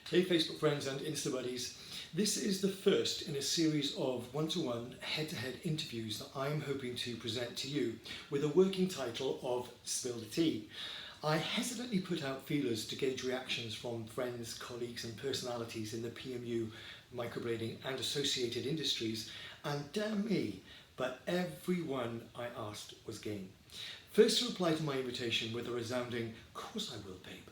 Hey Facebook friends and Insta buddies. This is the first in a series of one-to-one head-to-head interviews that I'm hoping to present to you with a working title of Spill the Tea. I hesitantly put out feelers to gauge reactions from friends, colleagues and personalities in the PMU, microblading and associated industries, and damn me, but everyone I asked was game. First to reply to my invitation with a resounding, "Course I will, babe,"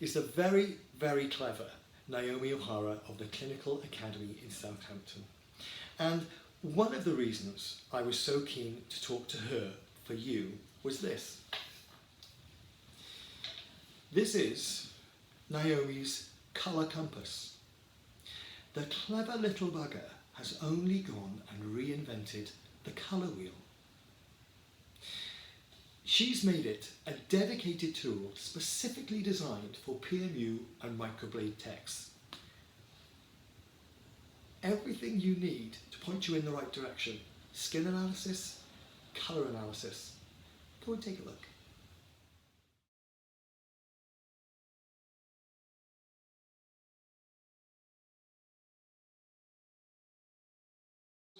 is the very, very clever Naomi Ohara of the Clinical Academy in Southampton. And one of the reasons I was so keen to talk to her for you was this. This is Naomi's colour compass. The clever little bugger has only gone and reinvented the colour wheel. She's made it a dedicated tool specifically designed for PMU and microblade techs. Everything you need to point you in the right direction. Skin analysis, colour analysis. Go and take a look.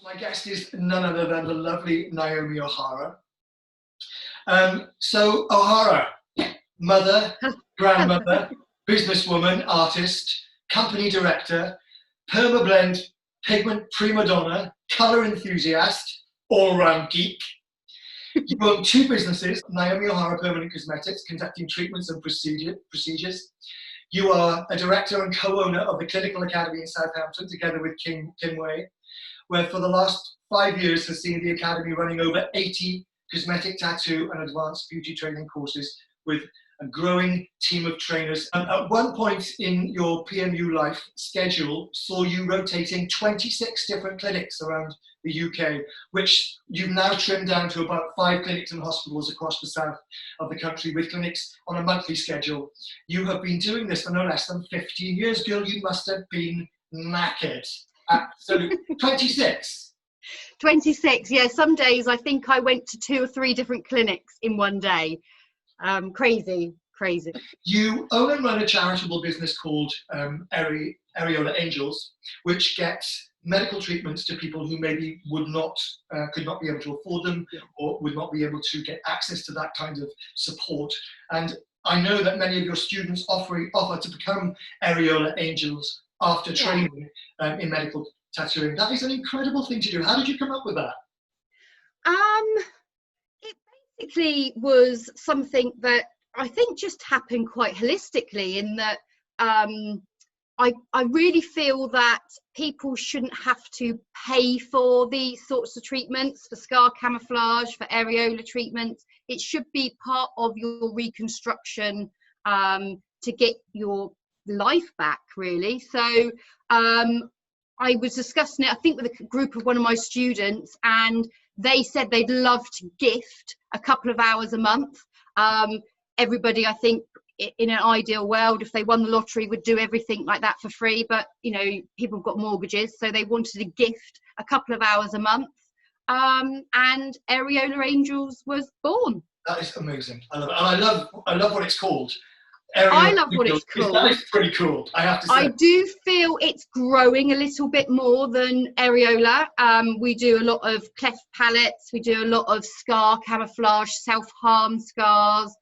My guest is none other than the lovely Naomi Ohara. So Ohara, mother, grandmother, businesswoman, artist, company director, permablend, pigment prima donna, colour enthusiast, all-round geek. You own two businesses, Naomi Ohara Permanent Cosmetics, conducting treatments and procedures. You are a director and co-owner of the Clinical Academy in Southampton, together with Kim Wei, where for the last 5 years has seen the Academy running over 80 cosmetic, tattoo and advanced beauty training courses with a growing team of trainers. At one point in your PMU life schedule saw you rotating 26 different clinics around the UK, which you've now trimmed down to about 5 clinics and hospitals across the south of the country, with clinics on a monthly schedule. You have been doing this for no less than 15 years, girl. You must have been knackered. Absolutely. 26. 26, yeah. Some days I think I went to 2 or 3 different clinics in one day. Crazy. You own and run a charitable business called Areola Angels, which gets medical treatments to people who maybe could not be able to afford them, or would not be able to get access to that kind of support. And I know that many of your students offer to become Areola Angels after training in medical tattooing. That is an incredible thing to do. How did you come up with that? It basically was something that I think just happened quite holistically, in that I really feel that people shouldn't have to pay for these sorts of treatments, for scar camouflage, for areola treatments. It should be part of your reconstruction to get your life back, really. So I was discussing it, I think, with a group of one of my students, and they said they'd love to gift a couple of hours a month. Everybody, I think, in an ideal world, if they won the lottery, would do everything like that for free. But, you know, people have got mortgages, so they wanted to gift a couple of hours a month. And Areola Angels was born. That is amazing. I love it. And I love what it's called. I love what it's called. That is pretty cool, I have to say. I do feel it's growing a little bit more than areola. We do a lot of cleft palates. We do a lot of scar camouflage, self-harm scars.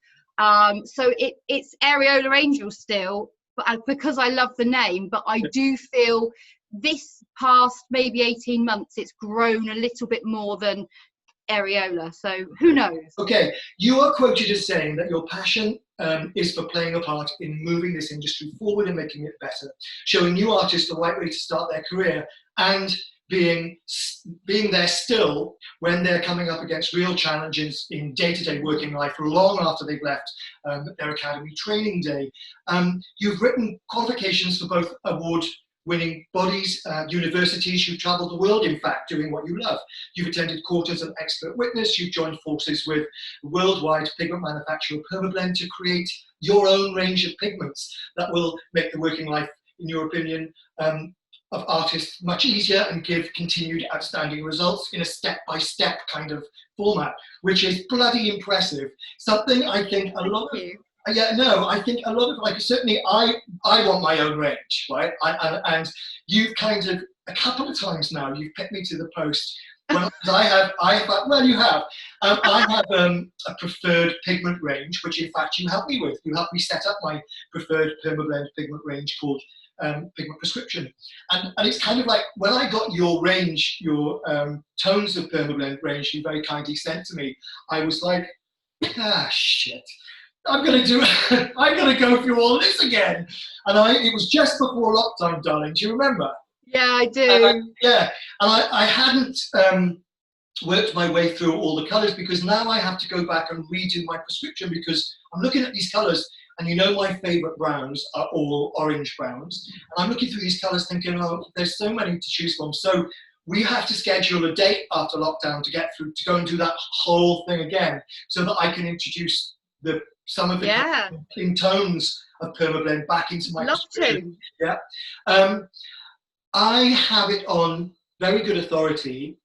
So it's Areola Angel still, but because I love the name. But I do feel this past maybe 18 months, it's grown a little bit more than areola. So who knows? Okay, you are quoted as saying that your passion is for playing a part in moving this industry forward and making it better, showing new artists the right way to start their career, and being there still when they're coming up against real challenges in day-to-day working life long after they've left their academy training day. You've written qualifications for both award-winning bodies, universities. You've travelled the world, in fact, doing what you love. You've attended court as an expert witness. You've joined forces with worldwide pigment manufacturer Permablend to create your own range of pigments that will make the working life, in your opinion, of artists much easier and give continued outstanding results in a step-by-step kind of format, which is bloody impressive. Something I think a lot Yeah, no, I think a lot of, like, certainly I want my own range, right? And you've kind of, a couple of times now, you've picked me to the post. Well, I have, well, you have. I have a preferred pigment range, which in fact you helped me with. You helped me set up my preferred permablend pigment range called Pigment Prescription. And it's kind of like, when I got your range, your tones of permablend range you very kindly sent to me, I was like, shit. I'm gonna go through all this again. And it was just before lockdown, darling. Do you remember? Yeah, I do. Yeah, and I hadn't worked my way through all the colours, because now I have to go back and redo my prescription, because I'm looking at these colours, and you know my favourite browns are all orange browns. And I'm looking through these colours thinking, oh, there's so many to choose from. So we have to schedule a date after lockdown to get through, to go and do that whole thing again, so that I can introduce some of the in tones of permablend back into my prescription. Yeah. I have it on very good authority,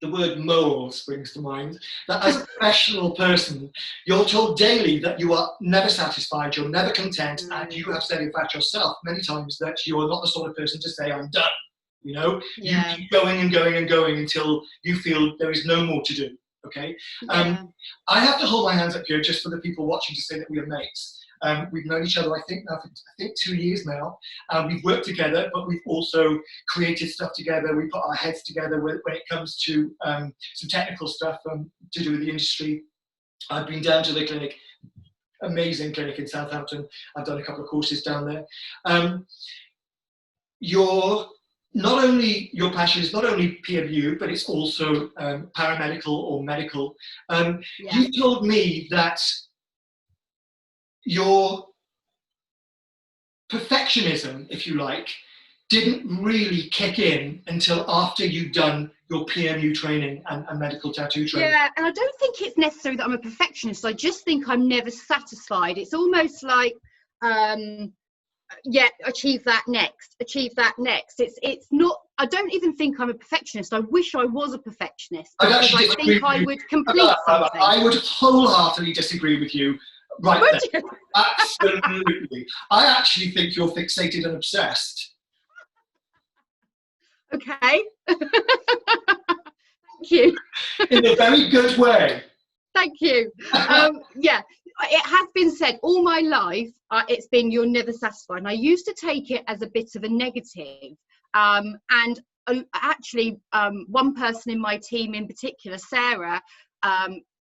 the word moral springs to mind, that as a professional person, you're told daily that you are never satisfied, you're never content, and you have said in fact yourself many times that you're not the sort of person to say, I'm done. You know, you keep going and going and going until you feel there is no more to do. Okay. I have to hold my hands up here just for the people watching to say that we are mates. We've known each other, I think 2 years now. We've worked together, but we've also created stuff together. We put our heads together when it comes to some technical stuff to do with the industry. I've been down to the clinic, amazing clinic in Southampton. I've done a couple of courses down there. Your passion is not only peer review, but it's also paramedical or medical. You told me that your perfectionism, if you like, didn't really kick in until after you'd done your PMU training and medical tattoo training. Yeah, and I don't think it's necessary that I'm a perfectionist. I just think I'm never satisfied. It's almost like, achieve that next. It's not, I don't even think I'm a perfectionist. I wish I was a perfectionist, because I think I would complete something. I would wholeheartedly disagree with you. Right there. Absolutely. I actually think you're fixated and obsessed. Okay. Thank you. In a very good way. Thank you. It has been said all my life, it's been, you're never satisfied. And I used to take it as a bit of a negative. Actually, one person in my team in particular, Sarah,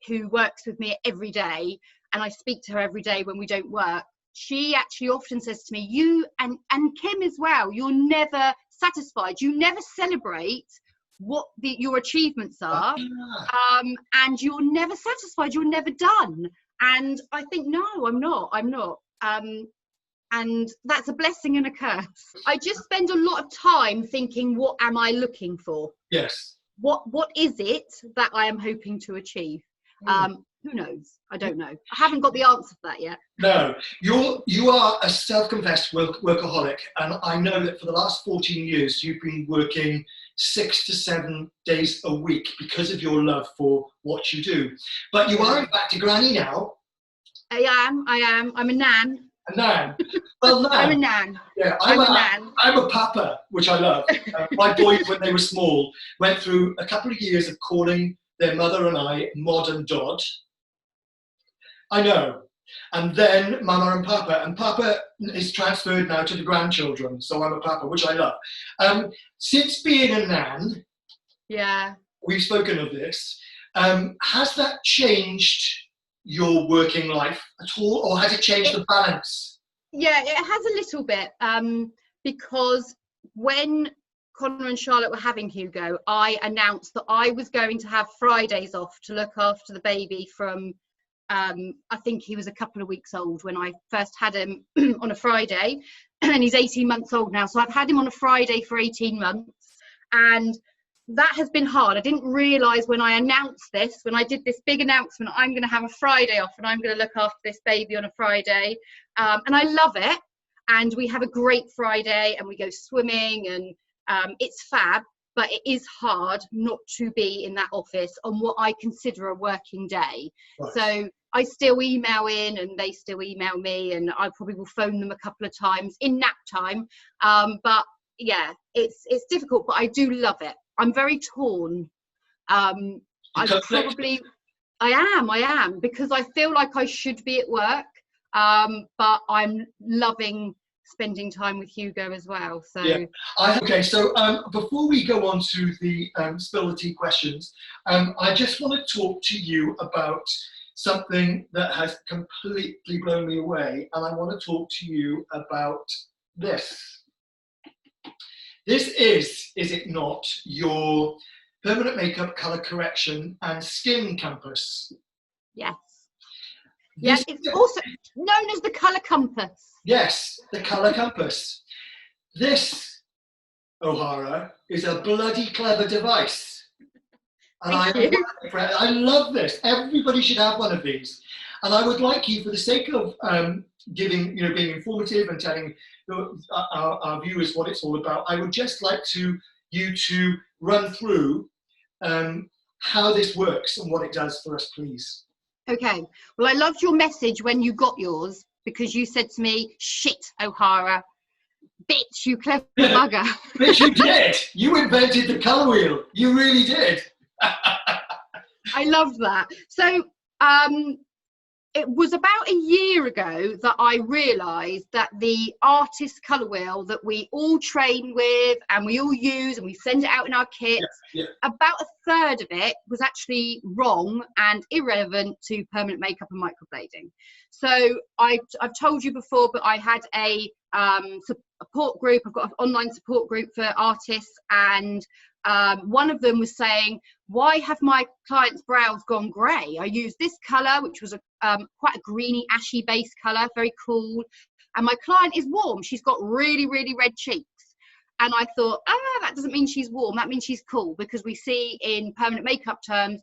who works with me every day, and I speak to her every day when we don't work, she actually often says to me, you and Kim as well, you're never satisfied. You never celebrate what your achievements are, and you're never satisfied. You're never done. And I think, no, I'm not. And that's a blessing and a curse. I just spend a lot of time thinking, what am I looking for? Yes. What is it that I am hoping to achieve? Who knows? I don't know. I haven't got the answer for that yet. No, you are a self-confessed workaholic, and I know that for the last 14 years you've been working 6 to 7 days a week because of your love for what you do. But you are in fact a granny now. I am. I'm a nan. A nan. Well, nan. I'm a nan. Yeah, I'm a nan. I'm a papa, which I love. My boys, when they were small, went through a couple of years of calling their mother and I Mod and Dod. I know. And then Mama and Papa is transferred now to the grandchildren, so I'm a Papa, which I love. Since being a nan, we've spoken of this, has that changed your working life at all, or has it changed the balance? Yeah, it has a little bit, because when Connor and Charlotte were having Hugo, I announced that I was going to have Fridays off to look after the baby from, I think he was a couple of weeks old when I first had him on a Friday, and he's 18 months old now. So I've had him on a Friday for 18 months, and that has been hard. I didn't realise when I announced this, when I did this big announcement, I'm going to have a Friday off and I'm going to look after this baby on a Friday. And I love it. And we have a great Friday and we go swimming, and it's fab, but it is hard not to be in that office on what I consider a working day. Right. So I still email in and they still email me, and I probably will phone them a couple of times in nap time. But yeah, it's difficult, but I do love it. I'm very torn. I am, because I feel like I should be at work, but I'm loving spending time with Hugo as well. So yeah. Okay, so before we go on to the spill the tea questions, I just want to talk to you about something that has completely blown me away, and I want to talk to you about this. This is it not, your permanent makeup, colour correction and skin compass? yes. Yeah, it's also known as the colour compass. Yes, the colour compass. This, Ohara, is a bloody clever device. And I love this. Everybody should have one of these. And I would like you, for the sake of being informative and telling our viewers what it's all about, I would just like you to run through how this works and what it does for us, please. Okay. Well, I loved your message when you got yours, because you said to me, "Shit, Ohara, bitch, you clever bugger." Bitch, you did. You invented the colour wheel. You really did. I love that. So it was about a year ago that I realised that the artist colour wheel that we all train with and we all use and we send it out in our kits, about a third of it was actually wrong and irrelevant to permanent makeup and microblading. So I've told you before, but I had a support group. I've got an online support group for artists, and one of them was saying, why have my clients' brows gone grey? I used this colour, which was quite a greeny, ashy base colour, very cool. And my client is warm. She's got really, really red cheeks. And I thought, that doesn't mean she's warm. That means she's cool, because we see in permanent makeup terms,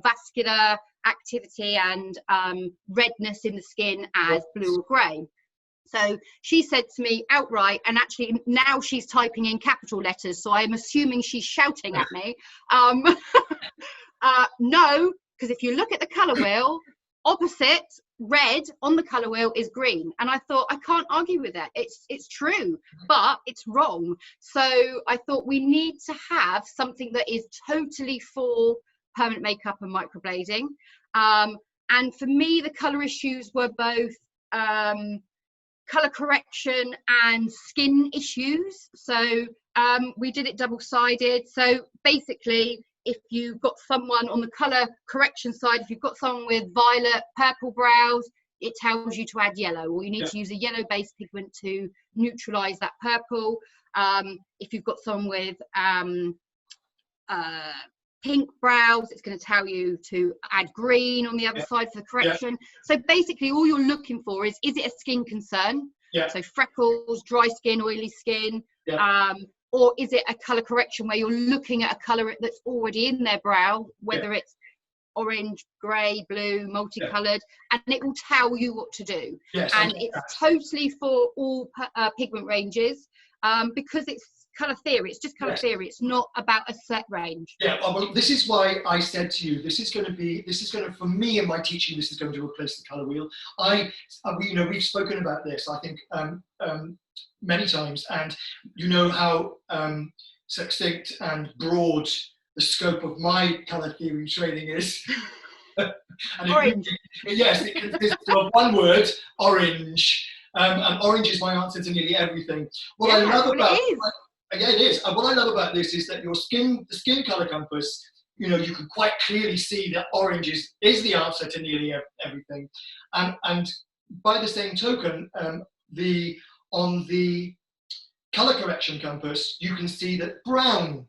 vascular activity and redness in the skin as blue or grey. So she said to me outright, and actually now she's typing in capital letters, so I'm assuming she's shouting at me. No, because if you look at the colour wheel, opposite red on the colour wheel is green. And I thought, I can't argue with that. It's true, but it's wrong. So I thought we need to have something that is totally for permanent makeup and microblading. And for me, the colour issues were both colour correction and skin issues. So we did it double-sided. So basically, if you've got someone on the colour correction side, if you've got someone with violet, purple brows, it tells you to add yellow, or you need to use a yellow-based pigment to neutralise that purple. If you've got someone with pink brows, it's going to tell you to add green on the other side for the correction. So basically all you're looking for is it a skin concern? So freckles, dry skin, oily skin, or is it a colour correction where you're looking at a colour that's already in their brow, whether it's orange, grey, blue, multicoloured, and it will tell you what to do. And it's totally for all pigment ranges, because it's colour theory. It's just colour theory. It's not about a set range. Well, this is why I said to you, this is going to, for me and my teaching, this is going to replace the colour wheel. We've spoken about this, I think, many times, and you know how succinct and broad the scope of my colour theory training is. And orange. It consists of one word, orange. And orange is my answer to nearly everything. What I love about it is. And what I love about this is that the skin colour compass, you can quite clearly see that orange is the answer to nearly everything. And by the same token, on the colour correction compass, you can see that brown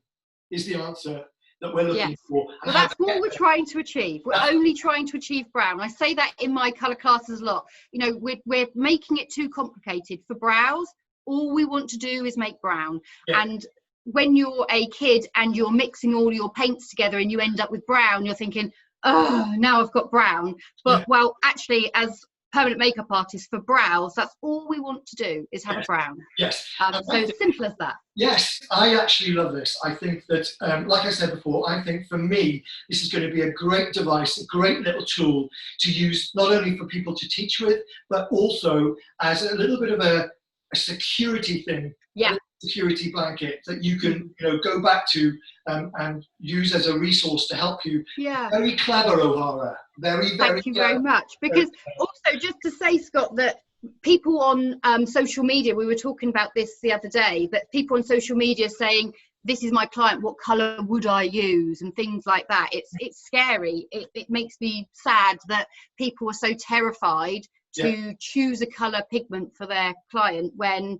is the answer that we're looking for. Well, that's what we're trying to achieve. We're only trying to achieve brown. I say that in my colour classes a lot. We're making it too complicated for brows. All we want to do is make brown. And when you're a kid and you're mixing all your paints together and you end up with brown, you're thinking, oh, now I've got brown. But well, actually, as permanent makeup artists for brows. That's all we want to do, is have a brown. Yes. So simple as that. Yes, I actually love this. I think that, like I said before, I think for me, this is going to be a great device, a great little tool to use not only for people to teach with, but also as a little bit of a security thing, yeah, a security blanket that you can go back to and use as a resource to help you. Yeah. Very clever, Ohara. Very, very Thank you clever. very much. Because also, just to say, Scott, that people on social media, we were talking about this the other day, that people on social media saying, this is my client, what colour would I use, and things like that. It's scary. It makes me sad that people are so terrified to choose a colour pigment for their client when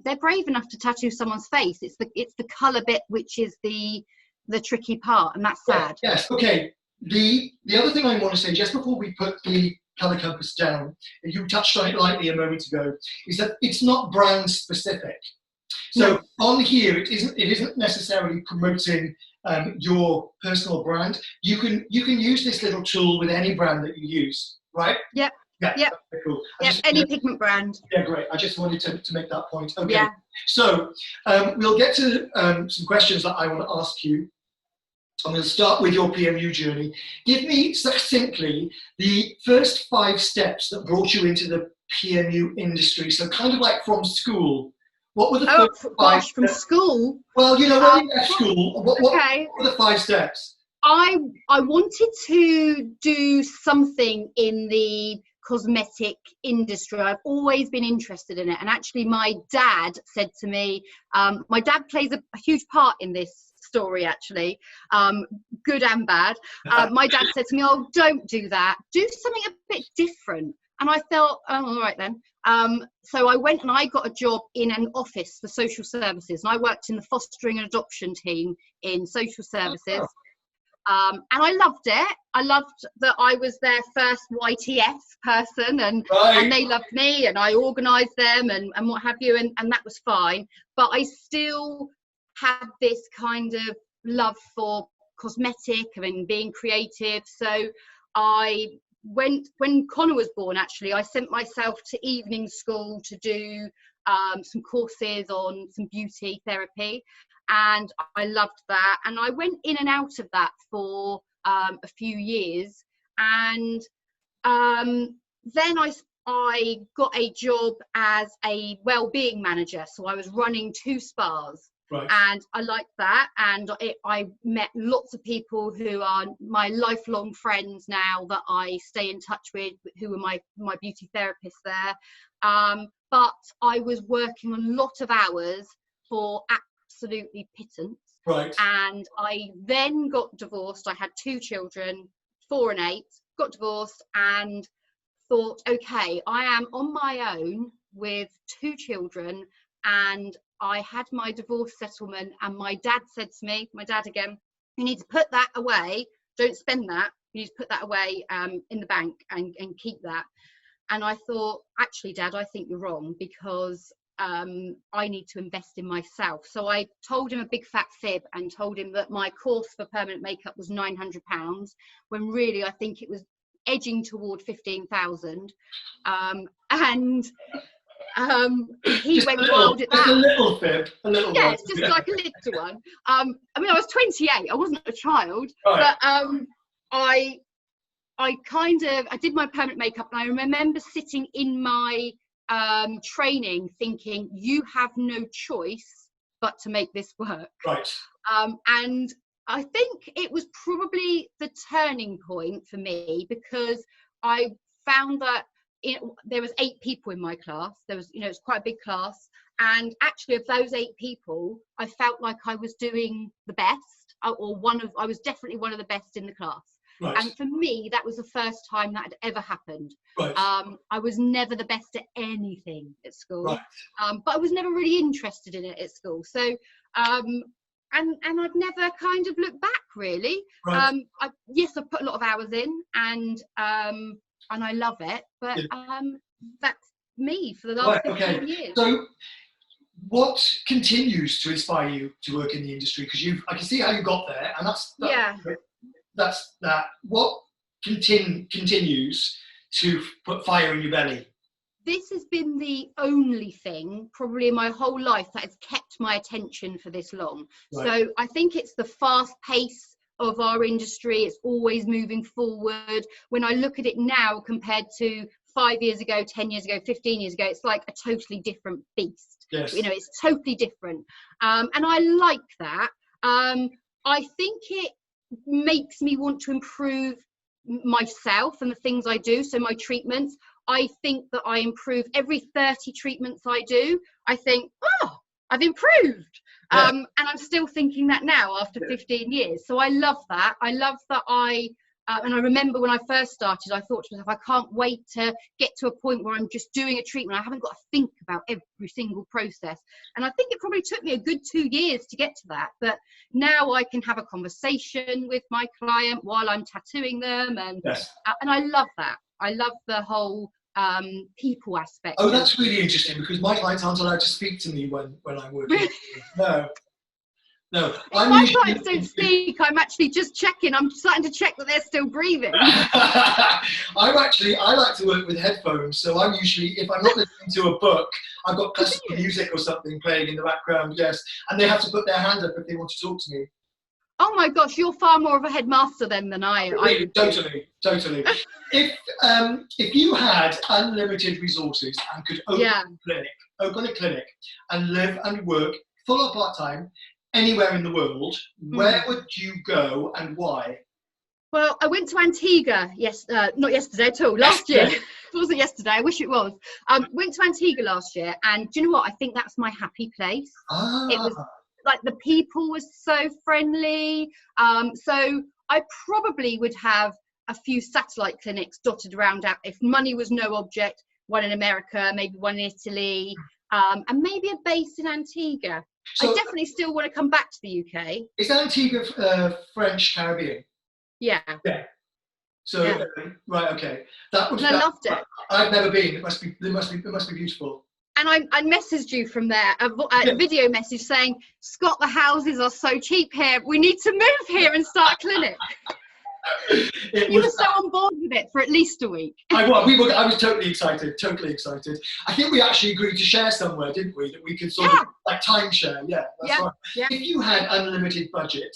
they're brave enough to tattoo someone's face. It's the colour bit which is the tricky part, and that's sad. Yes. Okay. The other thing I want to say just before we put the colour compass down, and you touched on it lightly a moment ago, is that it's not brand specific. So on here, it isn't necessarily promoting your personal brand. You can use this little tool with any brand that you use, right? Yep. Yeah. Yep. Okay, cool. Any pigment brand. Yeah, great. I just wanted to make that point. Okay. Yeah. So we'll get to some questions that I want to ask you. I'm going to start with your PMU journey. Give me succinctly the first 5 steps that brought you into the PMU industry. So kind of like from school. What were the first 5 from steps? School? Well, when you left school, what were the 5 steps? I wanted to do something in the cosmetic industry. I've always been interested in it. And actually my dad said to me, my dad plays a huge part in this story actually, good and bad. My dad said to me, oh, don't do that, do something a bit different. And I thought, oh, all right then. So I went and I got a job in an office for social services, and I worked in the fostering and adoption team in social services. And I loved it. I loved that I was their first YTS person, and they loved me, and I organised them and what have you, and that was fine. But I still had this kind of love for cosmetic and being creative. So when Connor was born, actually, I sent myself to evening school to do some courses on some beauty therapy, and I loved that. And I went in and out of that for a few years, and then I got a job as a well-being manager. So I was running 2 spas. Right. And I liked that, and I met lots of people who are my lifelong friends now that I stay in touch with, who are my beauty therapists there. But I was working a lot of hours for absolutely pittance. Right. And I then got divorced. I had 2 children, 4 and 8. Got divorced and thought, okay, I am on my own with 2 children, and I had my divorce settlement, and my dad said to me, my dad again, you need to put that away, don't spend that, you need to put that away in the bank and keep that. And I thought, actually, Dad, I think you're wrong, because I need to invest in myself. So I told him a big fat fib and told him that my course for permanent makeup was £900, when really I think it was edging toward 15,000. He just went wild at that. A little fib, a little one. It's just like a little one. I mean, I was 28, I wasn't a child, right. But I did my permanent makeup, and I remember sitting in my training thinking, you have no choice but to make this work. Right. And I think it was probably the turning point for me, because I found that there was 8 people in my class. There was, it's quite a big class, and actually of those 8 people, I felt like I was doing the best, I was definitely one of the best in the class. Right. And for me, that was the first time that had ever happened. Right. I was never the best at anything at school, right. But I was never really interested in it at school. So, and I've never kind of looked back, really. Right. Yes, I've put a lot of hours in, and I love it, but that's me for the last 15 years. So what continues to inspire you to work in the industry? Because I can see how you got there, and that's that. What continues to put fire in your belly? This has been the only thing probably in my whole life that has kept my attention for this long. Right. So I think it's the fast pace of our industry. It's always moving forward. When I look at it now compared to 5 years ago, 10 years ago, 15 years ago, it's like a totally different beast. Yes. You know, it's totally different. And I like that. I think it makes me want to improve myself and the things I do. So my treatments, I think that I improve every 30 treatments I do. I think, oh, I've improved. Yeah. And I'm still thinking that now after 15 years. So I love that. I love that and I remember when I first started, I thought to myself, I can't wait to get to a point where I'm just doing a treatment. I haven't got to think about every single process. And I think it probably took me a good 2 years to get to that. But now I can have a conversation with my client while I'm tattooing them. And I love that. I love the whole people aspect. Oh, that's really interesting, because my clients aren't allowed to speak to me when I'm working. No. If my clients don't speak, I'm actually just checking. I'm starting to check that they're still breathing. I like to work with headphones, so I'm usually, if I'm not listening to a book, I've got classical music or something playing in the background, yes, and they have to put their hand up if they want to talk to me. Oh my gosh, you're far more of a headmaster then than I. Totally. If you had unlimited resources and could open a clinic and live and work full or part-time anywhere in the world, where would you go and why? Well, I went to Antigua, not yesterday at all, last year. It wasn't yesterday, I wish it was. Went to Antigua last year, and do you know what? I think that's my happy place. It was like the people were so friendly. So I probably would have a few satellite clinics dotted around out if money was no object, one in America, maybe one in Italy, and maybe a base in Antigua. So, I definitely still want to come back to the UK. Is Antigua French Caribbean? Yeah. So right, okay. I loved it. I've never been. It must be beautiful. And I messaged you from there, a video message saying, Scott, the houses are so cheap here. We need to move here and start a clinic. You were so on board with it for at least a week. I was totally excited. I think we actually agreed to share somewhere, didn't we? That we could sort of like timeshare. Yeah, that's right. Yeah. If you had unlimited budget,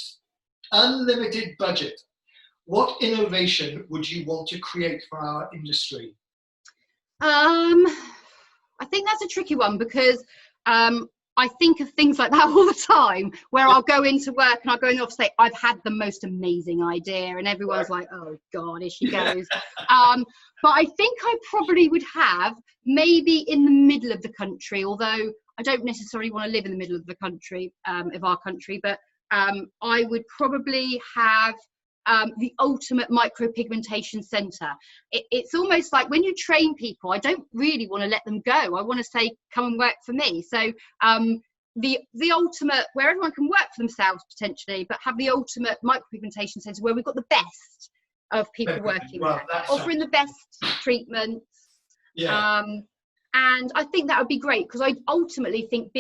what innovation would you want to create for our industry? I think that's a tricky one, because I think of things like that all the time, where I'll go into work and I'll go in the office and say, I've had the most amazing idea, and everyone's like, oh God, here she goes. But I think I probably would have, maybe in the middle of the country, although I don't necessarily want to live in the middle of the country, of our country, but I would probably have the ultimate micropigmentation centre. It's almost like when you train people, I don't really want to let them go. I want to say, come and work for me. So the ultimate, where everyone can work for themselves potentially, but have the ultimate micropigmentation centre where we've got the best of people working there, offering the best treatments. And I think that would be great, because I ultimately think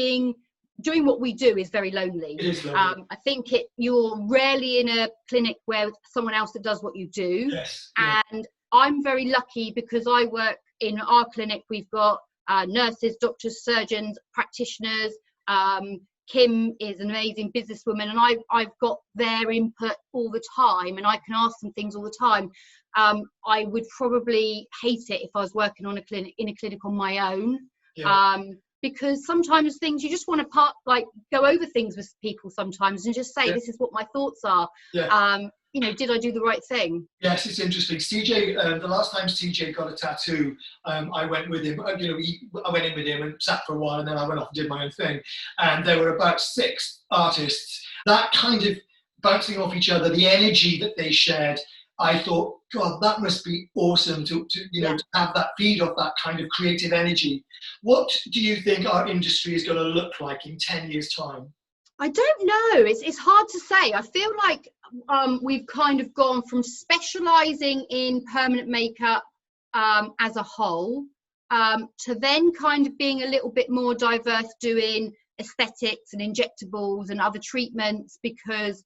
doing what we do is very lonely. It is lonely. I think you're rarely in a clinic where someone else that does what you do. And I'm very lucky, because I work in our clinic. We've got nurses, doctors, surgeons, practitioners. Kim is an amazing businesswoman, and I've got their input all the time, and I can ask them things all the time. I would probably hate it if I was working in a clinic on my own. Because sometimes things, you just want to go over things with people sometimes and just say, this is what my thoughts are. Did I do the right thing? Yes, it's interesting. CJ, the last time CJ got a tattoo, I went with him. I went in with him and sat for a while, and then I went off and did my own thing. And there were about 6 artists. That kind of bouncing off each other, the energy that they shared, I thought, God, that must be awesome to have that feed off that kind of creative energy. What do you think our industry is going to look like in 10 years' time? I don't know. It's hard to say. I feel like we've kind of gone from specialising in permanent makeup as a whole to then kind of being a little bit more diverse, doing aesthetics and injectables and other treatments, because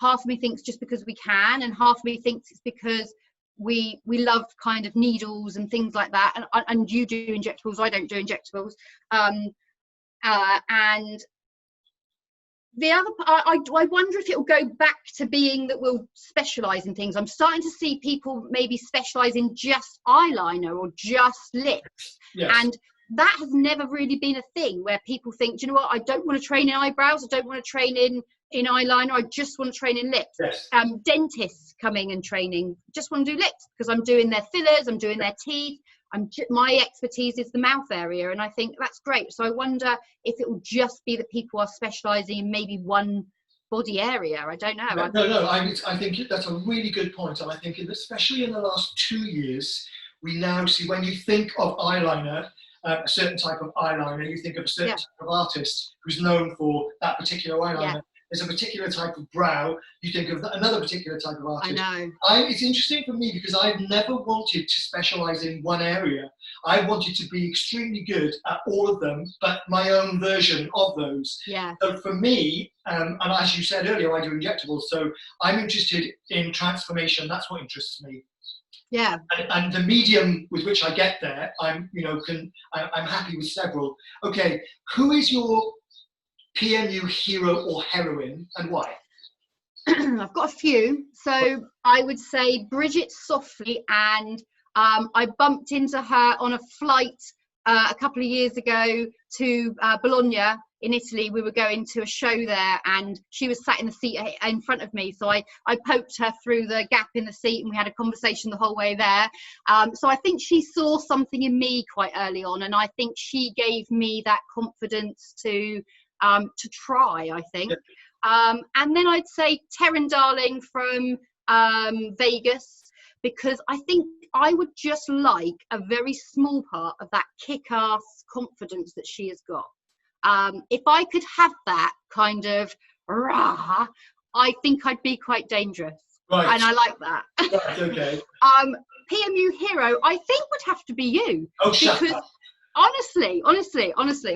half of me thinks just because we can, and half of me thinks it's because we love kind of needles and things like that, and you do injectables, I don't do injectables, and the other I wonder if it will go back to being that we'll specialize in things. I'm starting to see people maybe specialize in just eyeliner or just lips. Yes. And that has never really been a thing where people think, do you know what, I don't want to train in eyebrows, I don't want to train in eyeliner, I just want to train in lips. Yes. Dentists coming and training just want to do lips because I'm doing their fillers, I'm doing their teeth, my expertise is the mouth area, and I think that's great. So I wonder if it will just be that people are specialising in maybe one body area. I don't know. No. I think that's a really good point, and I think especially in the last 2 years, we now see when you think of eyeliner, a certain type of eyeliner, you think of a certain type of artist who's known for that particular eyeliner. Yeah. There's a particular type of brow, you think of another particular type of artist. I know. It's interesting for me because I've never wanted to specialise in one area. I wanted to be extremely good at all of them, but my own version of those. Yeah. So for me, and as you said earlier, I do injectables, so I'm interested in transformation. That's what interests me. Yeah. And the medium with which I get there, I'm happy with several. Okay, who is your PMU hero or heroine, and why? I've got a few. So I would say Bridget Softly, and I bumped into her on a flight a couple of years ago to Bologna in Italy. We were going to a show there, and she was sat in the seat in front of me. So I poked her through the gap in the seat, and we had a conversation the whole way there. So I think she saw something in me quite early on, and I think she gave me that confidence to try, I think. And then I'd say Taryn Darling from Vegas, because I think I would just like a very small part of that kick-ass confidence that she has got. If I could have that kind of rah, I think I'd be quite dangerous. Right. And I like that. Right, okay. PMU hero, I think would have to be you. Oh, shut up. Honestly,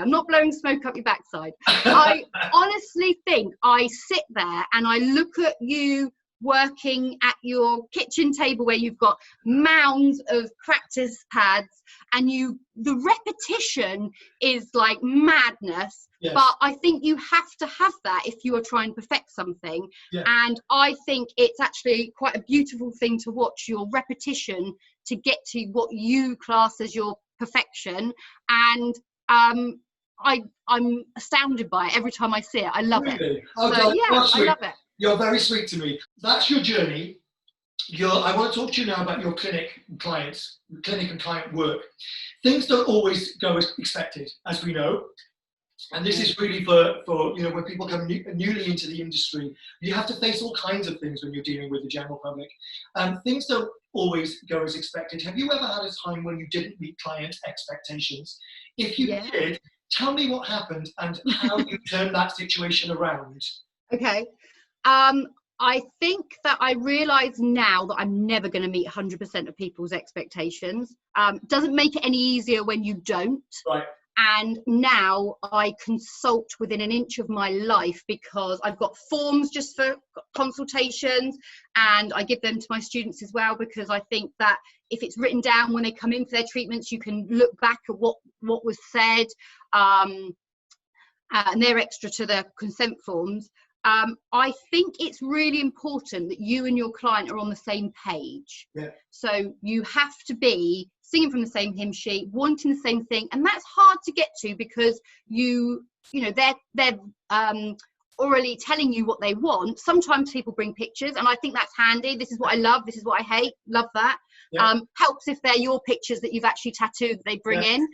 I'm not blowing smoke up your backside. I honestly think I sit there and I look at you working at your kitchen table where you've got mounds of practice pads, and the repetition is like madness. Yes. But I think you have to have that if you are trying to perfect something. Yeah. And I think it's actually quite a beautiful thing to watch your repetition to get to what you class as your perfection. And I'm astounded by it every time I see it. I love it. Oh, so, yeah, I love it. You're very sweet to me. That's your journey. I want to talk to you now about your clinic and client work. Things don't always go as expected, as we know. And this is really for when people come newly into the industry, you have to face all kinds of things when you're dealing with the general public. Things don't always go as expected. Have you ever had a time when you didn't meet client expectations? If you did, tell me what happened and how you turned that situation around. Okay. I think that I realise now that I'm never going to meet 100% of people's expectations. Doesn't make it any easier when you don't. Right. And now I consult within an inch of my life, because I've got forms just for consultations, and I give them to my students as well, because I think that if it's written down when they come in for their treatments, you can look back at what was said, and they're extra to the consent forms. I think it's really important that you and your client are on the same page. Yeah. So you have to be singing from the same hymn sheet, wanting the same thing, and that's hard to get to, because they're orally telling you what they want. Sometimes people bring pictures, and I think that's handy. This is what I love, this is what I hate. Love that. Yeah. Helps if they're your pictures that you've actually tattooed that they bring in,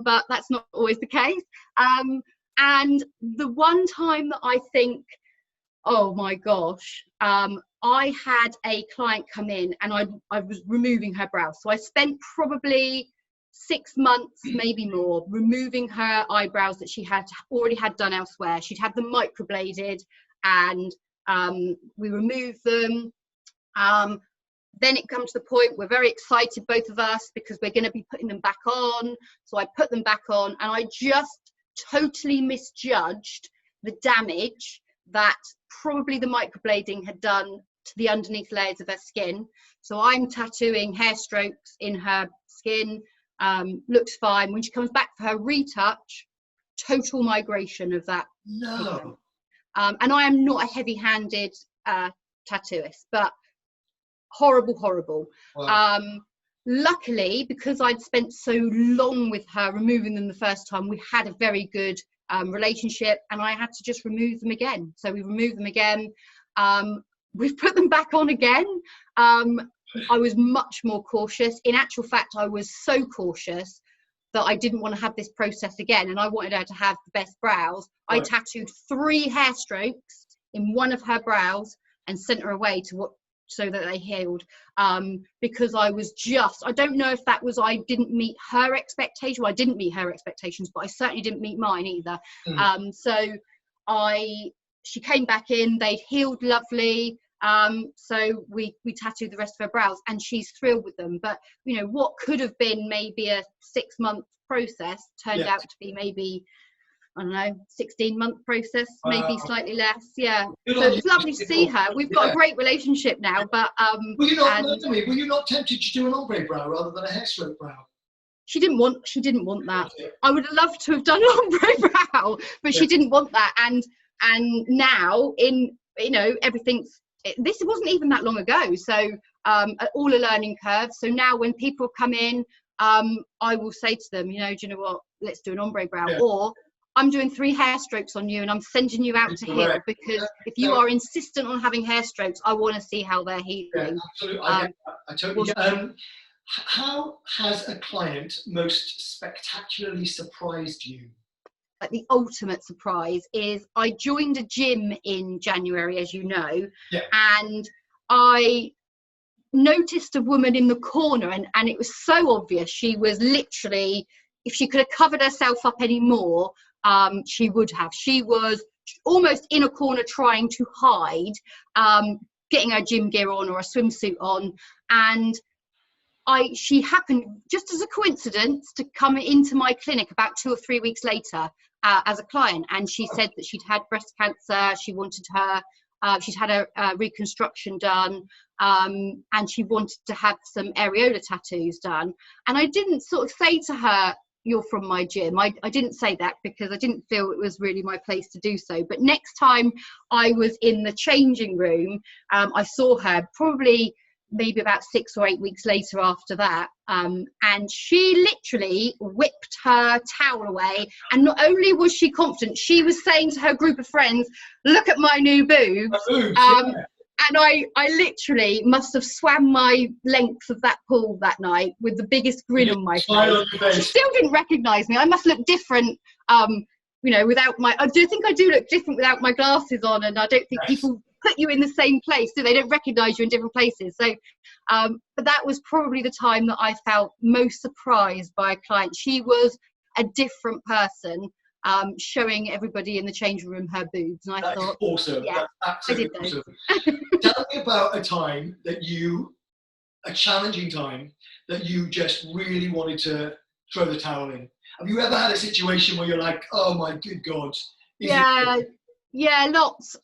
but that's not always the case. And the one time that I think, oh my gosh, I had a client come in, and I was removing her brows. So I spent probably 6 months, maybe more, removing her eyebrows that she had already had done elsewhere. She'd had them microbladed, and we removed them. Then it comes to the point, we're very excited, both of us, because we're going to be putting them back on. So I put them back on, and I just totally misjudged the damage that probably the microblading had done to the underneath layers of her skin. So I'm tattooing hair strokes in her skin, looks fine. When she comes back for her retouch, total migration of that pigment. And I am not a heavy-handed tattooist, but horrible. Wow. Luckily, because I'd spent so long with her removing them the first time, we had a very good relationship, and I had to just remove them again. So we removed them again. We've put them back on again. I was much more cautious. In actual fact, I was so cautious that I didn't want to have this process again, and I wanted her to have the best brows. Right. I tattooed 3 hair strokes in one of her brows and sent her away so that they healed, because I was just, I don't know if that was I didn't meet her expectation. Well, I didn't meet her expectations, but I certainly didn't meet mine either. So she came back in, they'd healed lovely. So we tattooed the rest of her brows, and she's thrilled with them. But you know, what could have been maybe a 6-month process turned out to be maybe, I don't know, 16-month process, maybe slightly less. Yeah. So it's lovely to see her. We've got a great relationship now. But were you not tempted to do an ombre brow rather than a hairstroke brow? She didn't want that. I would have loved to have done an ombre brow, but she didn't want that. And now, in, you know, everything's, this wasn't even that long ago, so all a learning curve. So now when people come in, I will say to them, you know, do you know what, let's do an ombre brow, or I'm doing 3 hair strokes on you and I'm sending you out to heal, because if you are insistent on having hair strokes, I want to see how they're healing. Absolutely. I totally get that. How has a client most spectacularly surprised you? The ultimate surprise is I joined a gym in January, as you know, and I noticed a woman in the corner, and it was so obvious. She was literally, if she could have covered herself up any more, she would have. She was almost in a corner trying to hide, getting her gym gear on or a swimsuit on, and she happened, just as a coincidence, to come into my clinic about 2 or 3 weeks later as a client, and she said that she'd had breast cancer. She wanted she'd had a reconstruction done, and she wanted to have some areola tattoos done. And I didn't sort of say to her, "You're from my gym." I didn't say that because I didn't feel it was really my place to do so. But next time I was in the changing room, I saw her probably maybe about 6 or 8 weeks later after that, and she literally whipped her towel away, and not only was she confident, she was saying to her group of friends, "Look at my new boobs." And I literally must have swam my length of that pool that night with the biggest grin on my face. She still didn't recognise me. I must look different, you know, without my, I do think I do look different without my glasses on, and I don't think people put you in the same place, so they don't recognise you in different places. So but that was probably the time that I felt most surprised by a client. She was a different person, showing everybody in the changing room her boobs, and I thought, awesome. Yeah, that's absolutely awesome. Tell me about a time that a challenging time that you just really wanted to throw the towel in. Have you ever had a situation where you're like, oh my good God? Yeah, lots.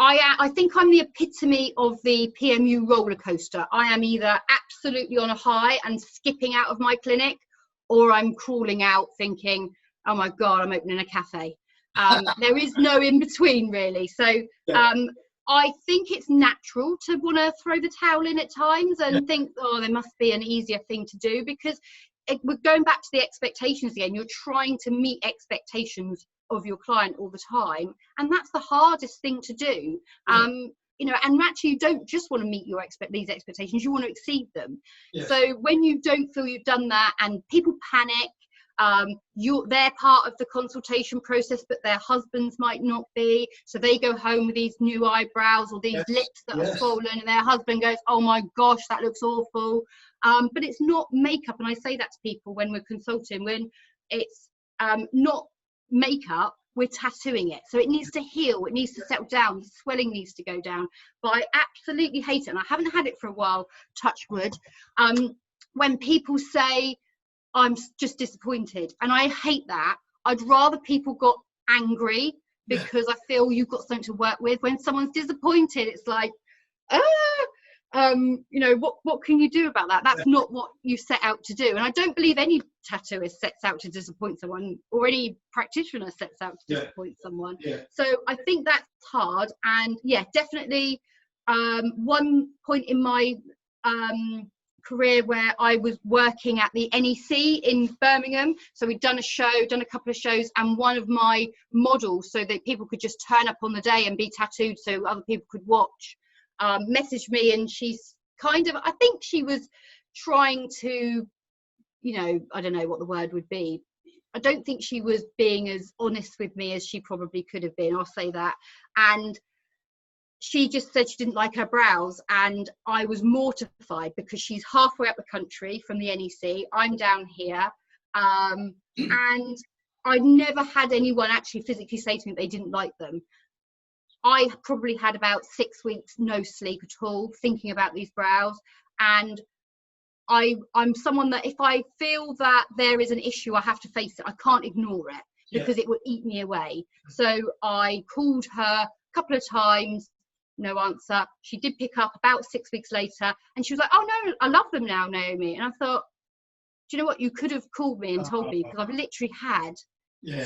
I think I'm the epitome of the PMU roller coaster. I am either absolutely on a high and skipping out of my clinic, or I'm crawling out thinking, oh my God, I'm opening a cafe. There is no in between, really. So I think it's natural to want to throw the towel in at times and think, oh, there must be an easier thing to do, because we're going back to the expectations again. You're trying to meet expectations of your client all the time, and that's the hardest thing to do. You know, and actually you don't just want to meet these expectations, you want to exceed them. So when you don't feel you've done that and people panic, they're part of the consultation process, but their husbands might not be, so they go home with these new eyebrows or these lips that are swollen, and their husband goes, oh my gosh, that looks awful. But it's not makeup, and I say that to people when we're consulting, when it's not makeup, we're tattooing it, so it needs to heal, it needs to settle down, the swelling needs to go down. But I absolutely hate it, and I haven't had it for a while, touch wood, when people say, I'm just disappointed, and I hate that. I'd rather people got angry, because I feel you've got something to work with. When someone's disappointed, it's like, you know, what can you do about that? That's not what you set out to do. And I don't believe any tattooist sets out to disappoint someone, or any practitioner sets out to disappoint someone. So I think that's hard. And yeah, definitely one point in my career where I was working at the NEC in Birmingham. So we'd done a couple of shows, and one of my models, so that people could just turn up on the day and be tattooed so other people could watch, messaged me, and she's kind of, I think she was trying to, you know, I don't know what the word would be. I don't think she was being as honest with me as she probably could have been, I'll say that. And she just said she didn't like her brows, and I was mortified because she's halfway up the country from the NEC. I'm down here, and I never had anyone actually physically say to me they didn't like them. I probably had about 6 weeks no sleep at all, thinking about these brows, and I'm someone that if I feel that there is an issue, I have to face it. I can't ignore it because it will eat me away. So I called her a couple of times. No answer. She did pick up about 6 weeks later, and she was like, "Oh no, I love them now, Naomi." And I thought, do you know what? You could have called me and told me, because I've literally had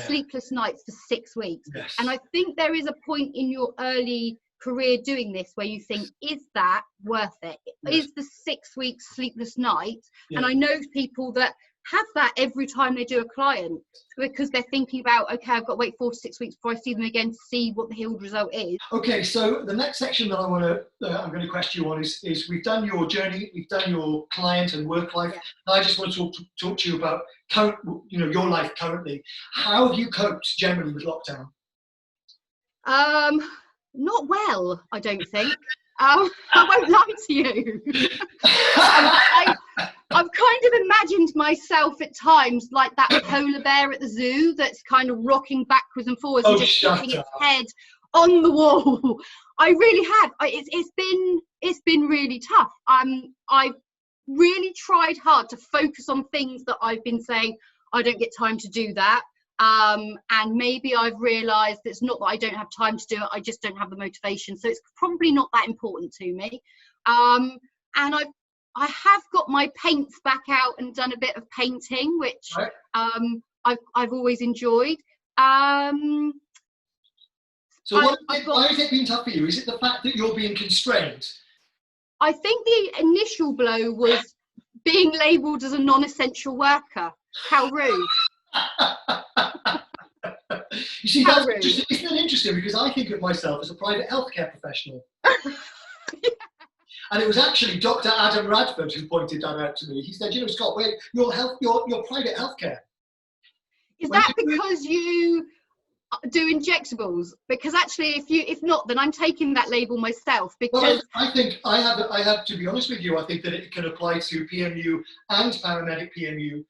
sleepless nights for 6 weeks. And I think there is a point in your early career doing this where you think, is that worth it? Is the 6 weeks sleepless nights? And I know people that have that every time they do a client, because they're thinking about, okay, I've got to wait 4 to 6 weeks before I see them again to see what the healed result is. Okay, so the next section that I'm going to question you on is we've done your journey, we've done your client and work life. I just want to talk to you about current, you know, your life currently. How have you coped generally with lockdown? Not well, I don't think. I won't lie to you. I've kind of imagined myself at times like that polar bear at the zoo that's kind of rocking backwards and forwards and just putting its head on the wall. I really have. It's been really tough. I've really tried hard to focus on things that I've been saying I don't get time to do that. And maybe I've realised it's not that I don't have time to do it, I just don't have the motivation. So it's probably not that important to me. And I have got my paints back out and done a bit of painting, which I've always enjoyed. So why has it been tough for you? Is it the fact that you're being constrained? I think the initial blow was being labelled as a non-essential worker. How rude. You see, that's interesting. Isn't that interesting? Because I think of myself as a private healthcare professional. And it was actually Dr. Adam Radford who pointed that out to me. He said, you know, Scott, wait, your private healthcare. Is that because you do injectables? Because actually, if not, then I'm taking that label myself. Because well, I think I have to be honest with you. I think that it can apply to PMU and paramedic PMU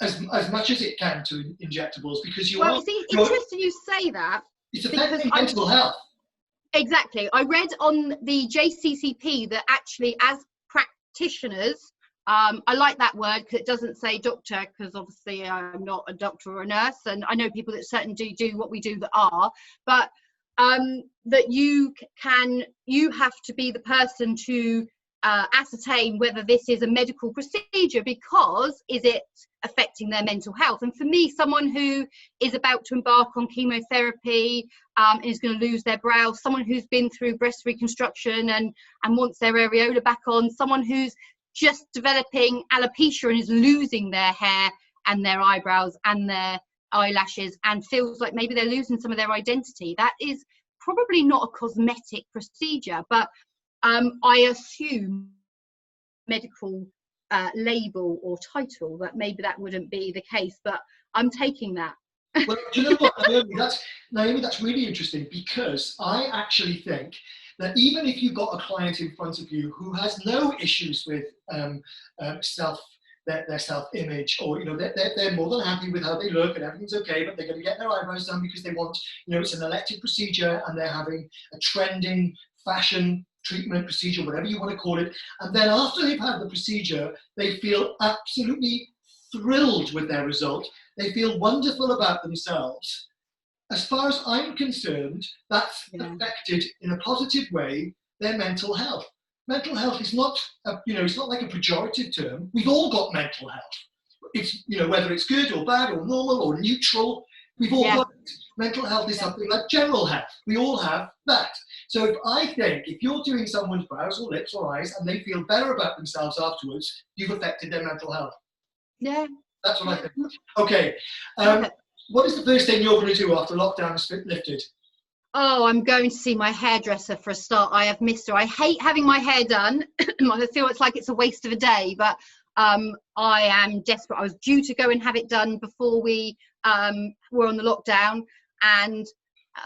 as much as it can to injectables, because interesting you say that. It's affecting mental health. Exactly. I read on the JCCP that actually, as practitioners, I like that word because it doesn't say doctor, because obviously I'm not a doctor or a nurse, and I know people that certainly do what we do that are, but that you have to be the person to ascertain whether this is a medical procedure, because is it affecting their mental health? And for me, someone who is about to embark on chemotherapy and is going to lose their brows, someone who's been through breast reconstruction and wants their areola back on, someone who's just developing alopecia and is losing their hair and their eyebrows and their eyelashes and feels like maybe they're losing some of their identity, that is probably not a cosmetic procedure. But I assume medical label or title that maybe that wouldn't be the case, but I'm taking that. Well, do you know what, Naomi, that's really interesting, because I actually think that even if you've got a client in front of you who has no issues with their self-image, or you know, they're more than happy with how they look and everything's okay, but they're going to get their eyebrows done because they want, you know, it's an elective procedure and they're having a trending fashion treatment procedure, whatever you want to call it, and then after they've had the procedure, they feel absolutely thrilled with their result. They feel wonderful about themselves. As far as I'm concerned, that's affected in a positive way their mental health. Mental health is not, it's not like a pejorative term. We've all got mental health. It's, whether it's good or bad or normal or neutral, we've all got it. Mental health is something like general health. We all have that. So if you're doing someone's brows or lips or eyes and they feel better about themselves afterwards, you've affected their mental health. Yeah. That's what I think. Okay. What is the first thing you're going to do after lockdown is lifted? Oh, I'm going to see my hairdresser for a start. I have missed her. I hate having my hair done. I feel it's like it's a waste of a day, but I am desperate. I was due to go and have it done before we were on the lockdown, and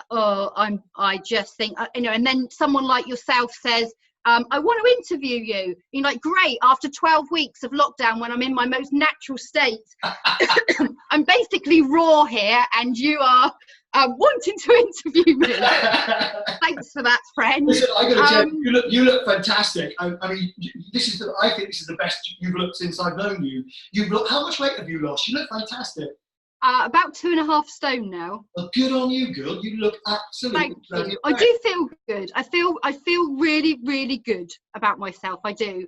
I just think, and then someone like yourself says, I want to interview you. You're like, great, after 12 weeks of lockdown when I'm in my most natural state, I'm basically raw here and you are wanting to interview me. Thanks for that, friend. Listen, I got to tell you, you look fantastic. I mean, I think this is the best you've looked since I've known you. How much weight have you lost? You look fantastic. About 2.5 stone now. Well, good on you, girl. You look absolutely. Thank you. I do feel good. I feel really, really good about myself. I do.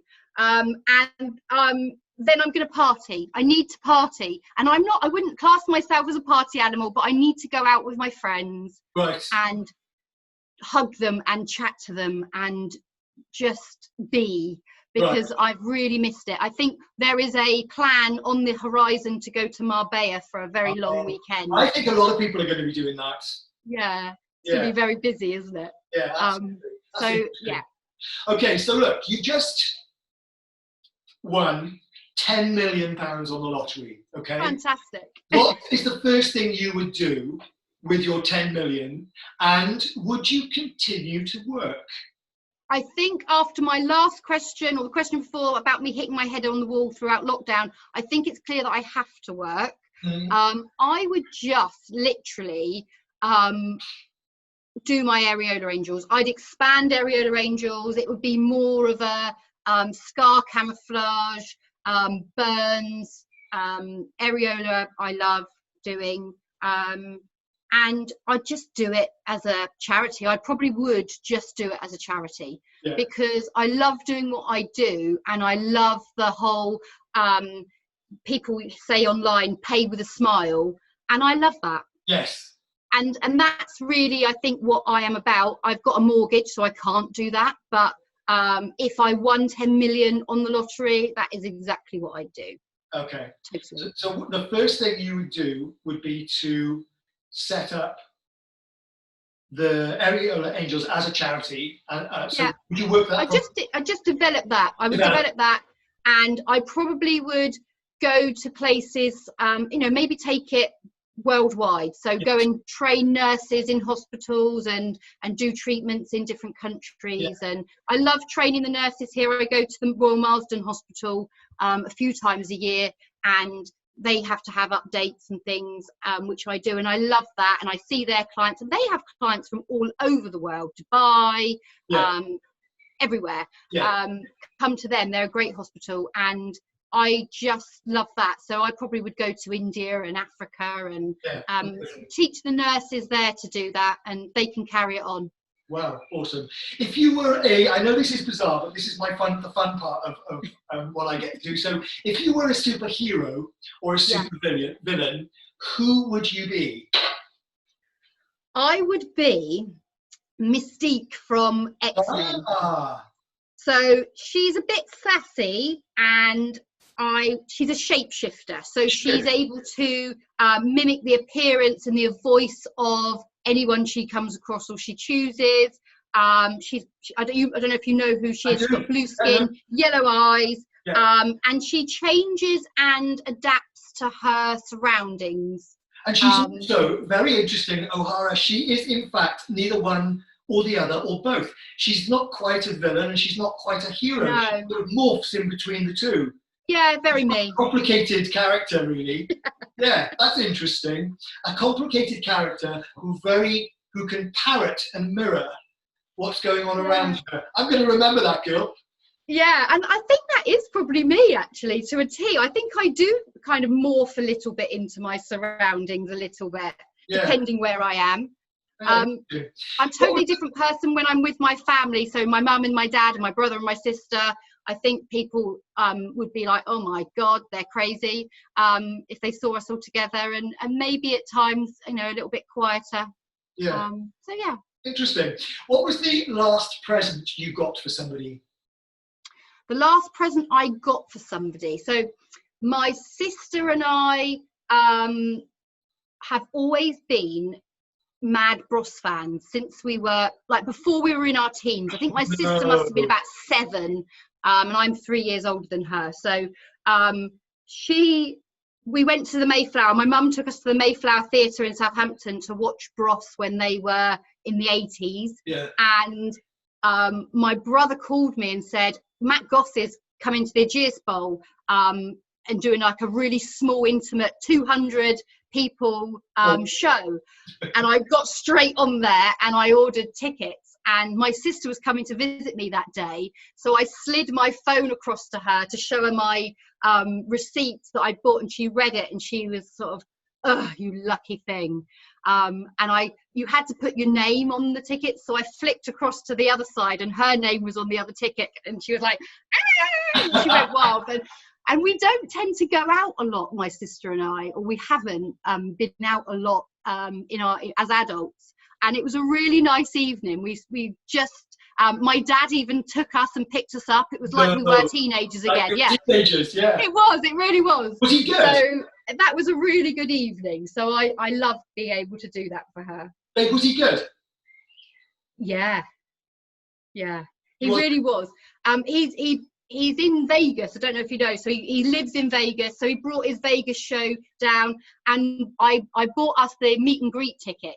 Then I'm going to party. I need to party, and I wouldn't class myself as a party animal, but I need to go out with my friends, right, and hug them and chat to them and just be. Because I've really missed it. I think there is a plan on the horizon to go to Marbella for a very long weekend. I think a lot of people are going to be doing that. Yeah, it's going to be very busy, isn't it? Yeah, absolutely. Yeah. Okay, so look, you just won £10 million on the lottery, okay? Fantastic. What is the first thing you would do with your 10 million, and would you continue to work? I think after my last question, or the question before about me hitting my head on the wall throughout lockdown, I think it's clear that I have to work. I would just literally do my areola angels. I'd expand areola angels. It would be more of a scar camouflage, burns, areola I love doing. And I'd just do it as a charity. I probably would just do it as a charity, because I love doing what I do, and I love the whole people say online, pay with a smile, and I love that. Yes. And that's really, I think, what I am about. I've got a mortgage, so I can't do that. But if I won 10 million on the lottery, that is exactly what I'd do. Okay. Totally. So the first thing you would do would be to set up the Areola Angels as a charity. So would you work that? I just developed that. I would develop that, and I probably would go to places, maybe take it worldwide. So go and train nurses in hospitals and do treatments in different countries. And I love training the nurses here. I go to the Royal Marsden Hospital a few times a year, and they have to have updates and things, which I do, and I love that. And I see their clients, and they have clients from all over the world, Dubai, everywhere. Come to them. They're a great hospital, and I just love that. So I probably would go to India and Africa and teach the nurses there to do that, and they can carry it on. Wow, awesome. If you were I know this is bizarre, but this is the fun part of what I get to do. So if you were a superhero or a super villain, who would you be? I would be Mystique from X-Men. So she's a bit sassy, and she's a shapeshifter. So she's able to mimic the appearance and the voice of anyone she comes across or she chooses. I don't know if you know who she is. She's got blue skin, yellow eyes, and she changes and adapts to her surroundings. And she's also very interesting, Ohara. She is in fact neither one or the other, or both. She's not quite a villain, and she's not quite a hero. No. She sort of morphs in between the two. Yeah, very me. Complicated character, really. Yeah, that's interesting. A complicated character who can parrot and mirror what's going on around her. I'm going to remember that, girl. Yeah, and I think that is probably me, actually, to a T. I think I do kind of morph a little bit into my surroundings a little bit, depending where I am. I'm totally different person when I'm with my family. So my mum and my dad and my brother and my sister, I think people would be like, oh my God, they're crazy if they saw us all together, and maybe at times, you know, a little bit quieter. Yeah. So yeah. Interesting. What was the last present you got for somebody? The last present I got for somebody. So my sister and I have always been mad Bros fans since we were, like, before we were in our teens. I think my sister must have been about 7, and I'm 3 years older than her. So we went to the Mayflower. My mum took us to the Mayflower Theatre in Southampton to watch Bros when they were in the 80s. Yeah. And my brother called me and said, Matt Goss is coming to the Aegeus Bowl and doing like a really small, intimate 200 people show. And I got straight on there and I ordered tickets. And my sister was coming to visit me that day, so I slid my phone across to her to show her my receipts that I bought, and she read it and she was sort of, oh, you lucky thing. And you had to put your name on the ticket, so I flicked across to the other side and her name was on the other ticket, and she was like, ah! She went wild. And we don't tend to go out a lot, my sister and I, or we haven't been out a lot as adults. And it was a really nice evening. We just, my dad even took us and picked us up. It was like we were teenagers again. Yeah, teenagers, yeah. It really was. Was he good? So that was a really good evening. So I loved being able to do that for her. Was he good? Yeah, he really was. He's in Vegas. I don't know if you know. So he lives in Vegas. So he brought his Vegas show down, and I bought us the meet and greet tickets.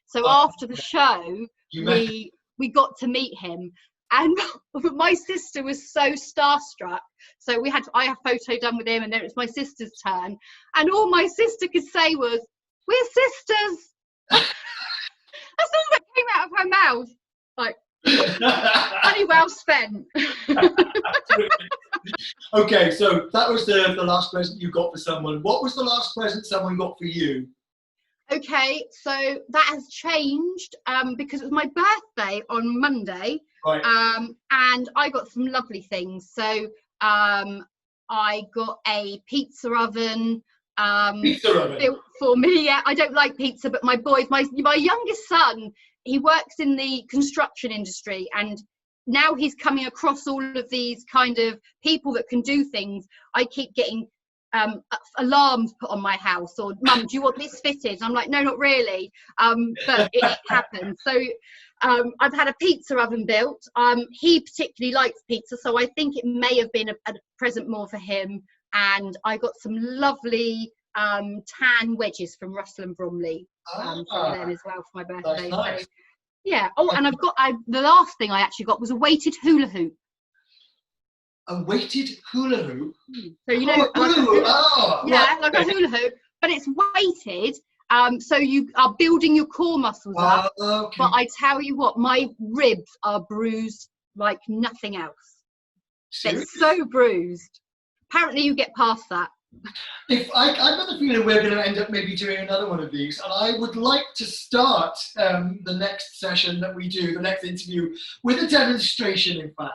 So after the show, we got to meet him, and my sister was so starstruck. So I had a photo done with him, and then it was my sister's turn, and all my sister could say was, "We're sisters." That's all that came out of her mouth. Like, money well spent. Okay, so that was the last present you got for someone. What was the last present someone got for you? Okay, so that has changed because it was my birthday on Monday, right. And I got some lovely things. So I got a pizza oven. Built for me. Yeah, I don't like pizza, but my youngest son, he works in the construction industry, and now he's coming across all of these kind of people that can do things. I keep getting alarms put on my house, or Mum, do you want this fitted? I'm like, no, not really, but it happened. So I've had a pizza oven built. He particularly likes pizza, so I think it may have been a present more for him. And I got some lovely tan wedges from Russell and Bromley from them as well for my birthday. Nice. So, yeah. Oh, and the last thing I actually got was a weighted hula hoop. A weighted hula hoop? So you know, like a hula hoop, but it's weighted. So you are building your core muscles up. Okay. But I tell you what, my ribs are bruised like nothing else. Seriously? They're so bruised. Apparently you get past that. I've got the feeling we're going to end up maybe doing another one of these, and I would like to start the next session that we do, the next interview, with a demonstration, in fact,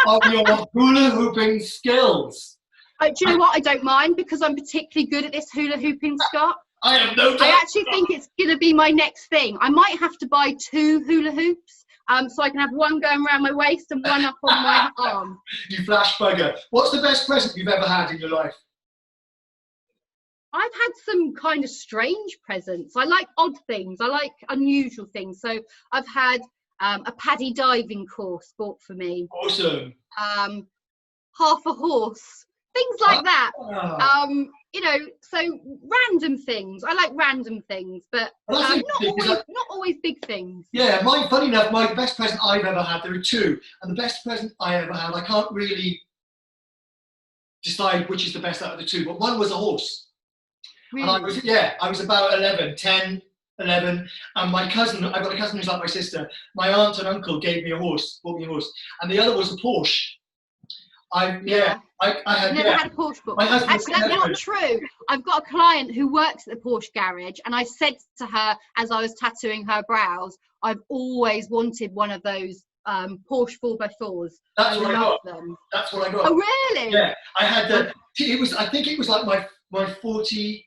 of your hula hooping skills. Do you know what? I don't mind, because I'm particularly good at this hula hooping, Scott. I have no doubt. I actually think it's going to be my next thing. I might have to buy 2 hula hoops. So I can have one going around my waist and one up on my arm. You flash bugger. What's the best present you've ever had in your life? I've had some kind of strange presents. I like odd things. I like unusual things. So I've had a paddy diving course bought for me. Awesome. Half a horse. Things like that. You know, so random things. I like random things, but not always big things. Yeah, funny enough, my best present I've ever had, there are 2. And the best present I ever had, I can't really decide which is the best out of the 2, but one was a horse. Really? And I was about 10, 11, and my cousin, I've got a cousin who's like my sister, my aunt and uncle bought me a horse, and the other was a Porsche. I had, Never had a Porsche book. my husband Actually, that's not true. I've got a client who works at the Porsche garage, and I said to her as I was tattooing her brows, I've always wanted one of those Porsche 4x4s. That's I what I love got. them. That's what I got. Oh, really? Yeah, I had the. I think it was like my 45th.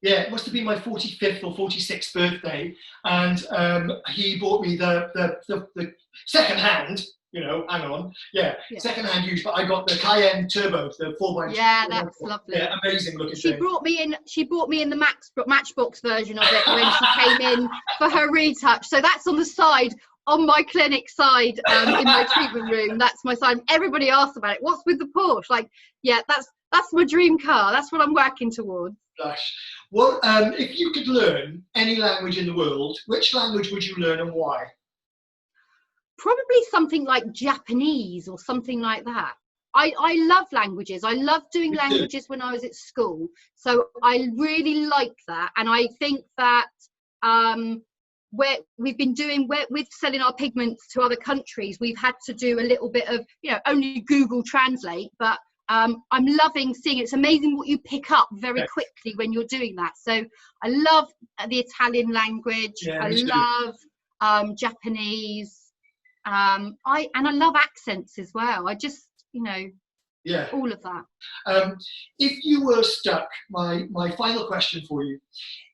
Yeah, it must have been my 45th or 46th birthday, and he bought me the second hand. You know, hang on, second hand used. But I got the Cayenne Turbo, the 4x4. Yeah, that's lovely. Yeah, amazing looking. She brought me in the Matchbox version of it when she came in for her retouch. So that's on the side, on my clinic side, in my treatment room. That's my side. Everybody asks about it. What's with the Porsche? Like, yeah, that's my dream car. That's what I'm working towards. Gosh. Well, if you could learn any language in the world, which language would you learn and why? Probably something like Japanese or something like that. I love languages. I loved doing languages when I was at school. So I really like that. And I think that with selling our pigments to other countries, we've had to do a little bit of, only Google Translate, but I'm loving seeing it. It's amazing what you pick up very quickly when you're doing that. So I love the Italian language. Yeah, I love Japanese. I love accents as well. I just, all of that. If you were stuck, my final question for you,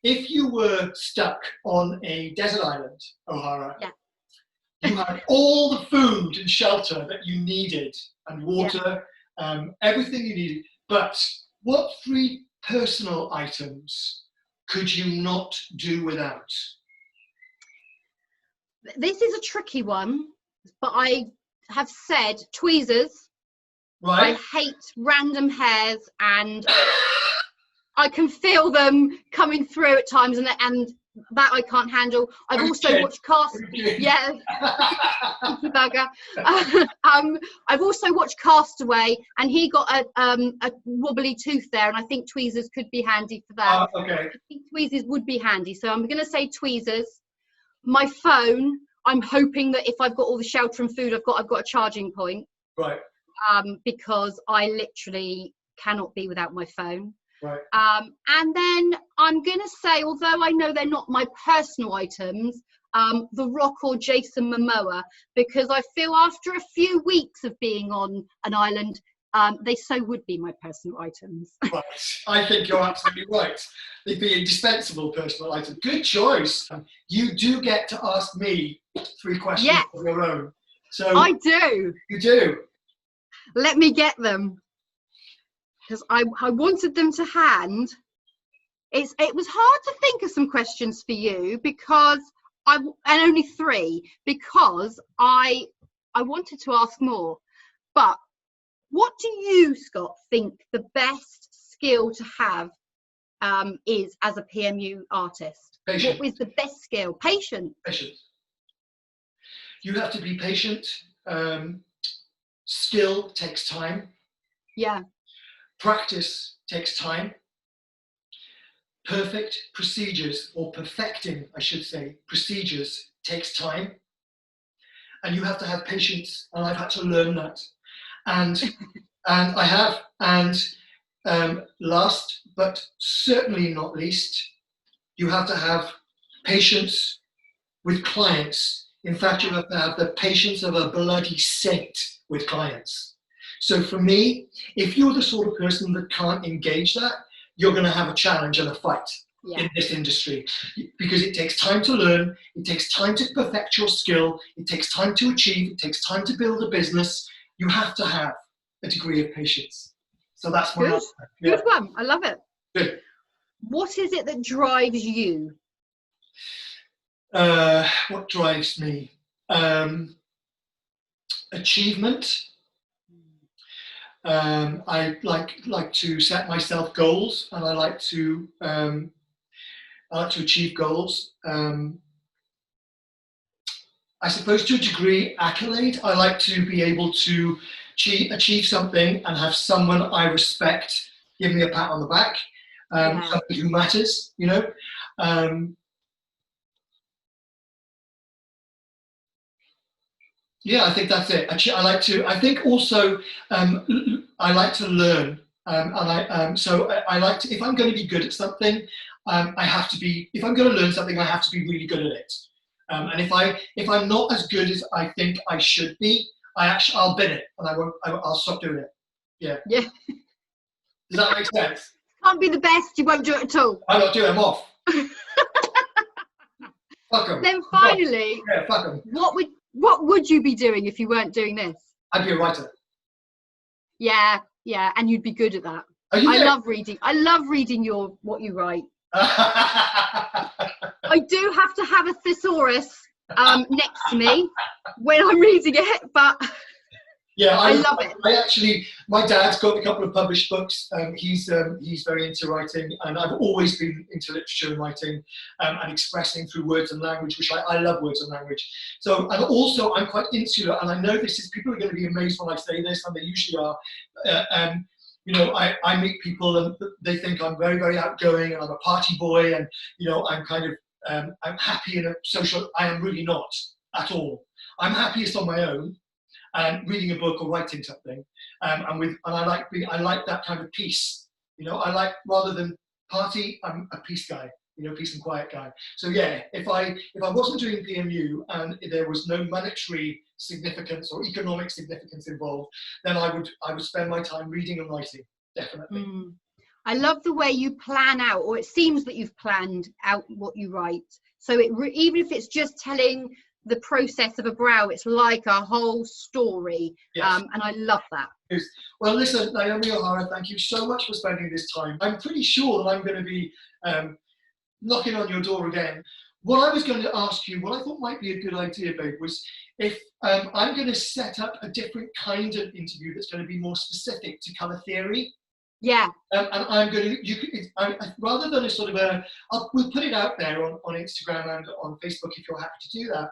if you were stuck on a desert island, Ohara, you had all the food and shelter that you needed and water, everything you needed, but what 3 personal items could you not do without? This is a tricky one, but I have said tweezers. Right. I hate random hairs, and I can feel them coming through at times, and that I can't handle. I've also watched bugger. I've also watched Castaway, and he got a wobbly tooth there, and I think tweezers could be handy for that. Okay. I think tweezers would be handy, so I'm going to say tweezers. My phone, I'm hoping that if I've got all the shelter and food I've got a charging point. Right. Because I literally cannot be without my phone. Right. And then I'm going to say, although I know they're not my personal items, The Rock or Jason Momoa, because I feel after a few weeks of being on an island, they so would be my personal items. Right. I think you're absolutely right. They'd be indispensable personal items. Good choice. You do get to ask me 3 questions of your own. So I do. You do. Let me get them, because I wanted them to hand. It was hard to think of some questions for you because and only 3, because I wanted to ask more. But what do you, Scott, think the best skill to have is as a PMU artist? Patience. What is the best skill? Patience. Patience. You have to be patient. Skill takes time. Yeah. Practice takes time. Perfect procedures, or perfecting, I should say, procedures takes time. And you have to have patience, and I've had to learn that. And I have. And last, but certainly not least, you have to have patience with clients. In fact, you have to have the patience of a bloody saint with clients. So for me, if you're the sort of person that can't engage that, you're going to have a challenge and a fight in this industry, because it takes time to learn, it takes time to perfect your skill, it takes time to achieve, it takes time to build a business. You have to have a degree of patience. So that's my answer. Good one. I love it. Good. What is it that drives you? What drives me? Achievement. I like to set myself goals, and I like to achieve goals. I suppose to a degree, accolade. I like to be able to achieve something and have someone I respect give me a pat on the back. Somebody who matters, you know. Yeah, I think that's it. Actually, I think also, I like to learn. I like to, if I'm going to be good at something, I have to be, if I'm going to learn something, I have to be really good at it. And if I'm not as good as I think I should be, I'll bin it and I'll stop doing it. Yeah. Yeah. Does that make sense? Can't be the best, you won't do it at all. I'm not doing it, I'm off. Fuck 'em. Then finally, Yeah, fuck 'em. what would you be doing if you weren't doing this? I'd be a writer. Yeah, and you'd be good at that. I love reading. I love reading what you write. I do have to have a thesaurus next to me when I'm reading it, but yeah, I love it. My dad's got a couple of published books. He's very into writing, and I've always been into literature and writing and expressing through words and language, which I love words and language. So, and also I'm quite insular, and I know people are going to be amazed when I say this, and they usually are. You know, I meet people and they think I'm very, very outgoing and I'm a party boy, and you know, I'm kind of I'm happy in a social. I am really not at all. I'm happiest on my own. And reading a book or writing something, and I like that kind of peace. You know, I like, rather than party, I'm a peace guy. You know, peace and quiet guy. So yeah, if I wasn't doing PMU and there was no monetary significance or economic significance involved, then I would spend my time reading and writing, definitely. I love the way you plan out, or it seems that you've planned out what you write. So even if it's just telling the process of a brow, it's like a whole story. Yes. And I love that. Well, listen, Naomi Ohara, thank you so much for spending this time. I'm pretty sure that I'm going to be knocking on your door again. What I was going to ask you, what I thought might be a good idea, babe, was if I'm going to set up a different kind of interview that's going to be more specific to colour theory. Yeah. And I'm going to, rather than a sort of we'll put it out there on Instagram and on Facebook if you're happy to do that.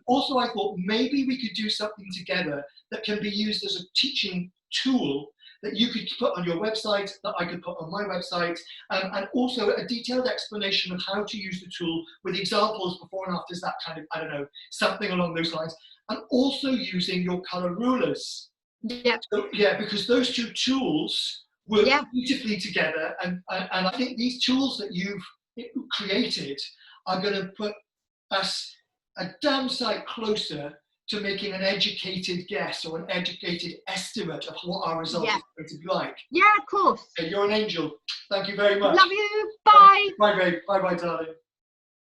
Also, I thought maybe we could do something together that can be used as a teaching tool that you could put on your website, that I could put on my website, and also a detailed explanation of how to use the tool with examples before and afters, that kind of, I don't know, something along those lines. And also using your colour rulers. Yeah. So, yeah, because those two tools work beautifully together, and I think these tools that you've created are going to put us a damn sight closer to making an educated guess or an educated estimate of what our result is going to be like. Yeah, of course. Okay, you're an angel. Thank you very much. Love you. Bye. Bye, babe. Bye, darling.